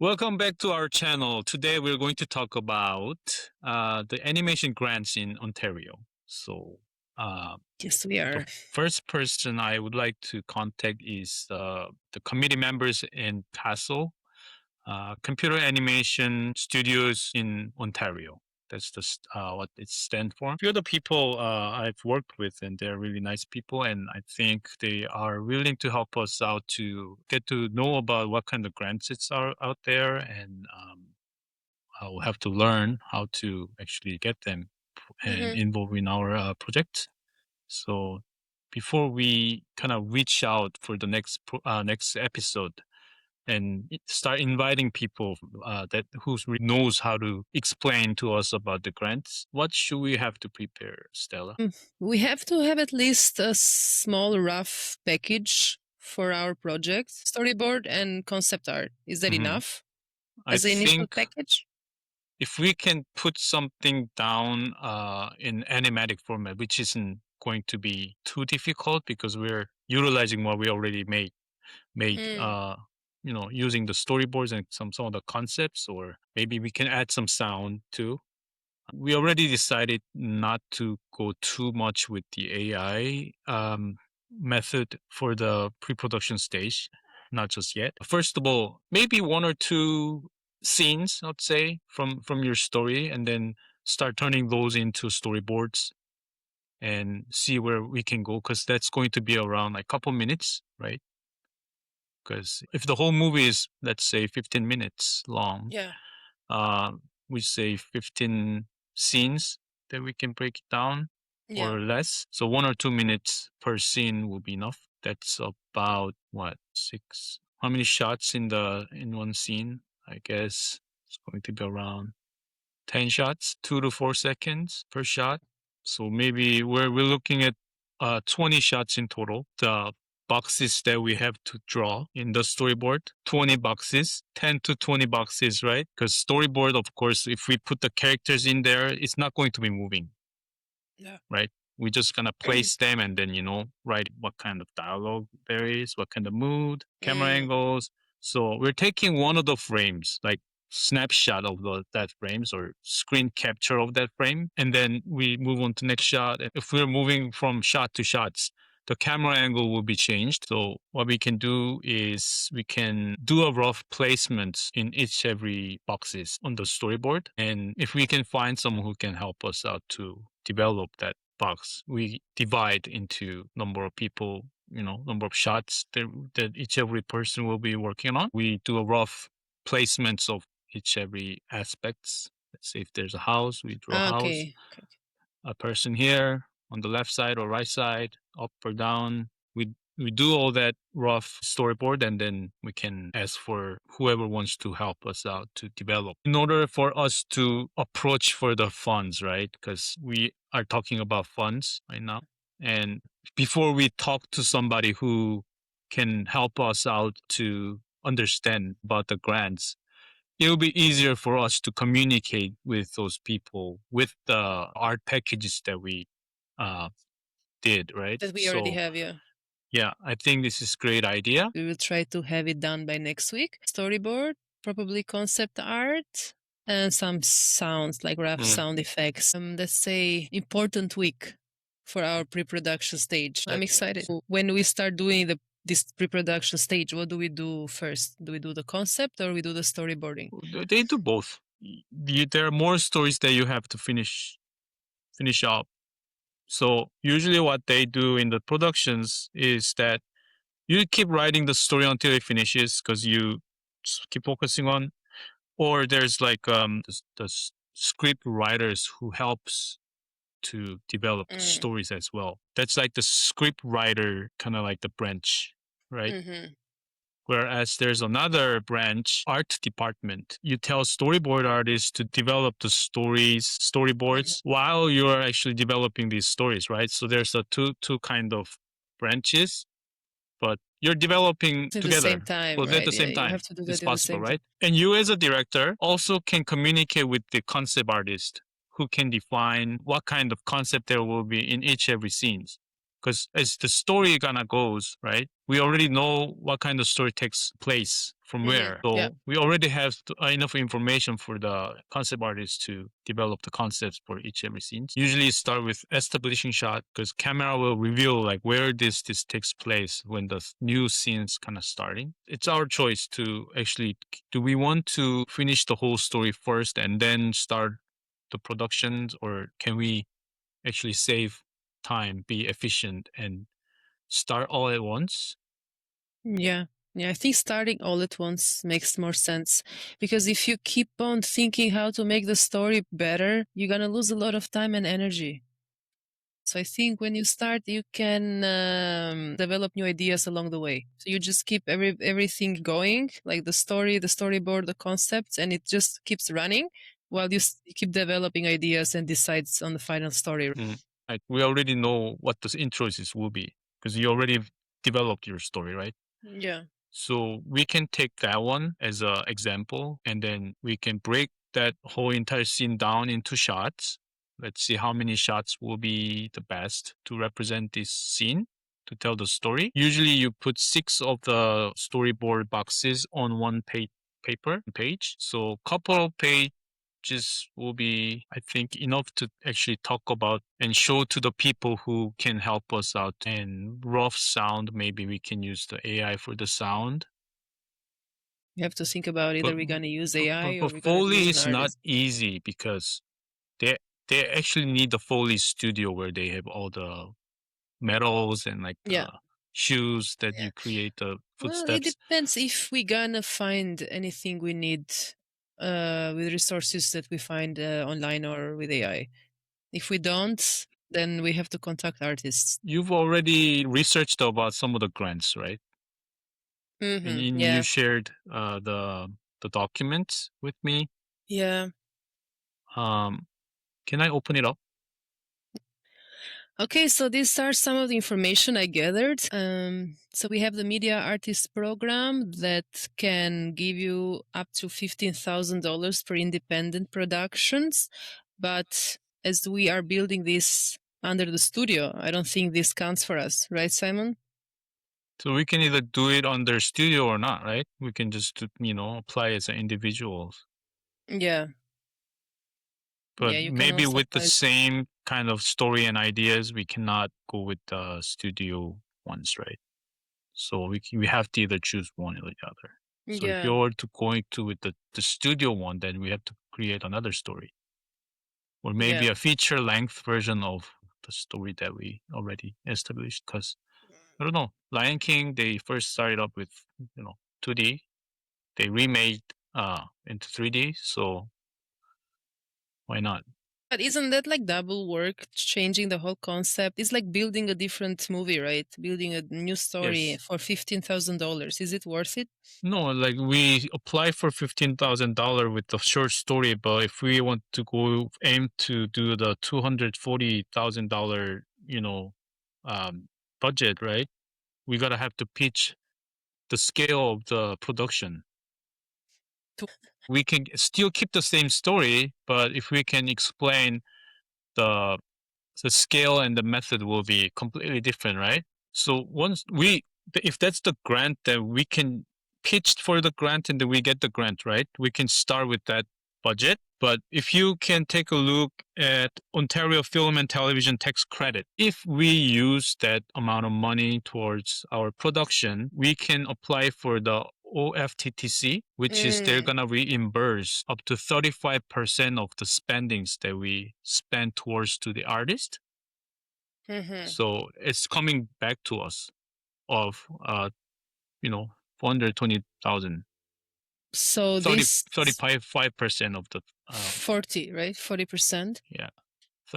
Welcome back to our channel. Today we're going to talk about the animation grants in Ontario. So, Yes, we the are. first person I would like to contact is the committee members in CASO, Computer Animation Studios in Ontario. That's just what it stands for. A few of the people I've worked with, and they're really nice people, and I think they are willing to help us out to get to know about what kind of grants it's are out there, and we'll have to learn how to actually get them and Mhm. involve in our project. So before we kind of reach out for the next episode, and start inviting people that who knows how to explain to us about the grants. What should we have to prepare, Stella? We have to have at least a small rough package for our project, storyboard and concept art. Is that Hmm. enough I as the initial think package? if we can put something down in animatic format, which isn't going to be too difficult because we're utilizing what we already made Mm. using the storyboards and some of the concepts, or maybe we can add some sound too. We already decided not to go too much with the AI method for the pre-production stage, not just yet. First of all, maybe one or two scenes, I'd say, from your story, and then start turning those into storyboards and see where we can go, because that's going to be around like a couple minutes, right? Because if the whole movie is, let's say, 15 minutes long, Yeah. uh, we say 15 scenes that we can break it down Yeah. or less. So 1 or 2 minutes per scene will be enough. That's about what, six? How many shots in one scene? I guess it's going to be around 10 shots, 2 to 4 seconds per shot. So maybe we're looking at 20 shots in total. The boxes that we have to draw in the storyboard, 20 boxes, 10 to 20 boxes, right? Because storyboard, of course, if we put the characters in there, it's not going to be moving, Yeah. right? We just gonna place them and then, write what kind of dialogue there is, what kind of mood, camera Mm. angles. So we're taking one of the frames, like snapshot of that frames or screen capture of that frame, and then we move on to next shot. And if we're moving from shot to shots, the camera angle will be changed. So what we can do is we can do a rough placement in each every boxes on the storyboard. And if we can find someone who can help us out to develop that box, we divide into number of people, number of shots that each every person will be working on. We do a rough placements of each every aspects. Let's say if there's a house, we draw a Ah, house, okay. Okay. a person here on the left side or right side, up or down. We do all that rough storyboard, and then we can ask for whoever wants to help us out to develop. In order for us to approach for the funds, right? Because we are talking about funds right now. And before we talk to somebody who can help us out to understand about the grants, it will be easier for us to communicate with those people with the art packages that we uh, did, right? That we already So have, yeah. yeah, I think this is a great idea. We will try to have it done by next week. Storyboard, probably concept art, and some sounds like rough sound effects. Let's say important week for our pre-production stage. I'm excited. When we start doing this pre-production stage, what do we do first? Do we do the concept or we do the storyboarding? They do both. There are more stories that you have to finish up. So usually what they do in the productions is that you keep writing the story until it finishes because you just keep focusing on, or there's like the script writers who helps to develop the Mm. stories as well. That's like the script writer, kind of like the branch, right? Mm-hmm. Whereas there's another branch, art department. You tell storyboard artists to develop the storyboards while you're actually developing these stories, right? So there's a two kind of branches, but you're developing At the same together. time, Well, at right? the Yeah, same you time, have to do it's that at the possible, same time. right? And you as a director also can communicate with the concept artist who can define what kind of concept there will be in each every scenes. because as the story gonna goes, right? We already know what kind of story takes place from where. So Yeah. we already have enough information for the concept artists to develop the concepts for each every scene. Usually start with establishing shot because camera will reveal like where this takes place when the new scenes kind of starting. It's our choice to actually, do we want to finish the whole story first and then start the productions, or can we actually save time, be efficient, and start all at once? Yeah. Yeah, I think starting all at once makes more sense because if you keep on thinking how to make the story better, you're going to lose a lot of time and energy. So I think when you start, you can develop new ideas along the way. So you just keep everything going, like the story, the storyboard, the concepts, and it just keeps running while you keep developing ideas and decides on the final story. Like we already know what the intros will be because you already developed your story, right? Yeah. So we can take that one as an example, and then we can break that whole entire scene down into shots. Let's see how many shots will be the best to represent this scene, to tell the story. Usually you put 6 of the storyboard boxes on one page. So couple of pages will be, I think, enough to actually talk about and show to the people who can help us out. And rough sound, maybe we can use the AI for the sound. You have to think about it. But Are we going to use but, AI but, or are but we going to Foley use an is not artist? easy because they they actually need the Foley studio where they have all the metals and like Yeah. the shoes that Yeah. you create the Well, it footsteps. depends if we gonna find anything we need with resources that we find online or with AI. If we don't, then we have to contact artists. You've already researched about some of the grants, right? And you Yeah. shared the documents with me. Yeah. Can I open it up? Okay, so these are some of the information I gathered. So we have the Media Artist Program that can give you up to $15,000 per independent productions. But as we are building this under the studio, I don't think this counts for us, right, Simon? So we can either do it on their studio or not, right? We can just, apply as an individuals. Yeah. But Yeah, you can maybe also with the apply. same kind of story and ideas, we cannot go with the studio ones, right? So we have to either choose one or the other. So if Yeah. you're to going to with the studio one, then we have to create another story, or maybe Yeah. a feature length version of the story that we already established. Because I don't know, Lion King, they first started up with 2D. They remade into 3D. So why not? But isn't that like double work, changing the whole concept? It's like building a different movie, right? Building a new story Yes. for $15,000. Is it worth it? No, like we apply for $15,000 with the short story, but if we want to go aim to do the $240,000, um, budget, right? We gotta have to pitch the scale of the production. To- We can still keep the same story, but if we can explain the the scale and the method will be completely different, right? So if that's the grant, then we can pitch for the grant and then we get the grant, right? We can start with that budget. But if you can take a look at Ontario Film and Television Tax Credit, if we use that amount of money towards our production, we can apply for the OFTTC, which is they're Mm, gonna reimburse up to 35% of the spendings that we spend towards to the artist. mhm. So it's coming back to us of 420,000. So 30 this 35% of the 40, right? 40%. yeah.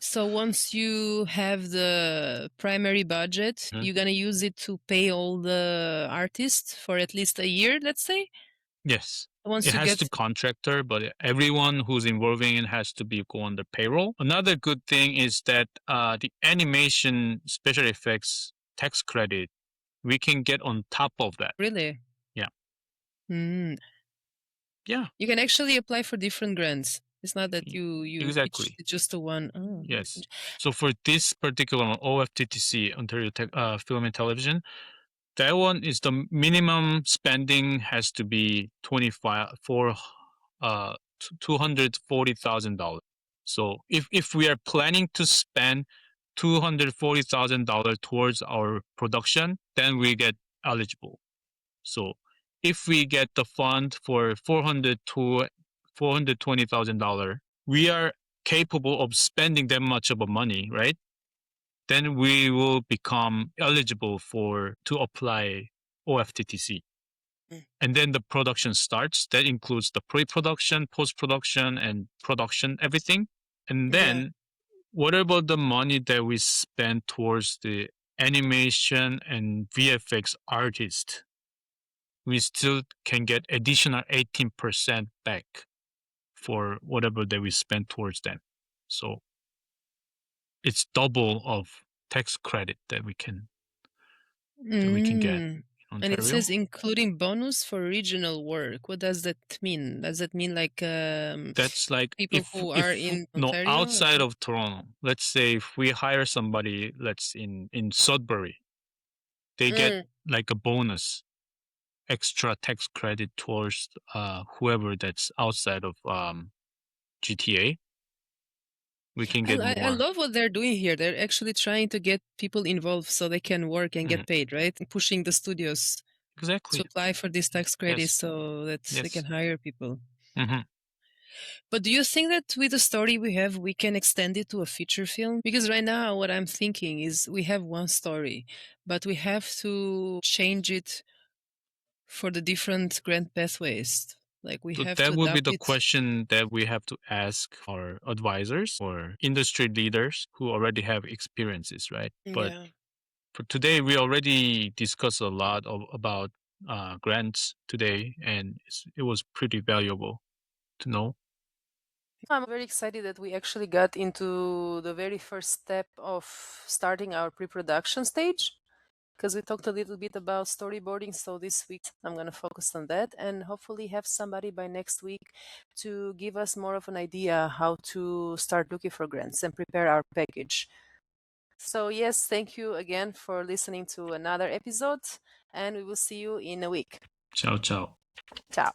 So once you have the primary budget, Mhm. you're gonna use it to pay all the artists for at least a year, let's say. Yes. It Once you has get to contractor, but everyone who's involving it has to be go on the payroll. Another good thing is that the animation special effects tax credit we can get on top of that. really, Yeah. mm, Yeah. you can actually apply for different grants. It's not that you pitch Exactly. it just to one. Oh, Yes. So for this particular one, OFTTC, Ontario Film and Television, that one is the minimum spending has to be 25 for $240,000. So if we are planning to spend $240,000 towards our production, then we get eligible. So if we get the fund for 400 to $420,000, we are capable of spending that much of a money, right? Then we will become eligible for to apply OFTTC. mm, And then the production starts. That includes the pre-production, post-production, and production, everything. And yeah. then what about the money that we spend towards the animation and VFX artist? We still can get additional 18% back for whatever that we spent towards them. So it's double of tax credit that we can get Mm. in And it says Ontario. including bonus for regional work. What does that mean? Does that mean like That's like people who are if in no Ontario? outside of Toronto. Let's say if we hire somebody, let's in Sudbury, they get Mm. like a bonus, extra tax credit towards whoever that's outside of GTA. We can get I more. love what they're doing here. They're actually trying to get people involved so they can work and Mhm. get paid, right? Pushing the studios to Exactly. apply for this tax credit Yes. so that they Yes. can hire people. Hmm. But do you think that with the story we have, we can extend it to a feature film? Because right now, what I'm thinking is we have one story, but we have to change it for the different grant pathways. Like we So have to that would be adapt the it. question that we have to ask our advisors or industry leaders who already have experiences, right? But Yeah. for today, we already discussed a lot about grants today, and it was pretty valuable to know. I'm very excited that we actually got into the very first step of starting our pre production stage because we talked a little bit about storyboarding. So this week I'm going to focus on that and hopefully have somebody by next week to give us more of an idea how to start looking for grants and prepare our package. So, yes, thank you again for listening to another episode, and we will see you in a week. Ciao, ciao. Ciao.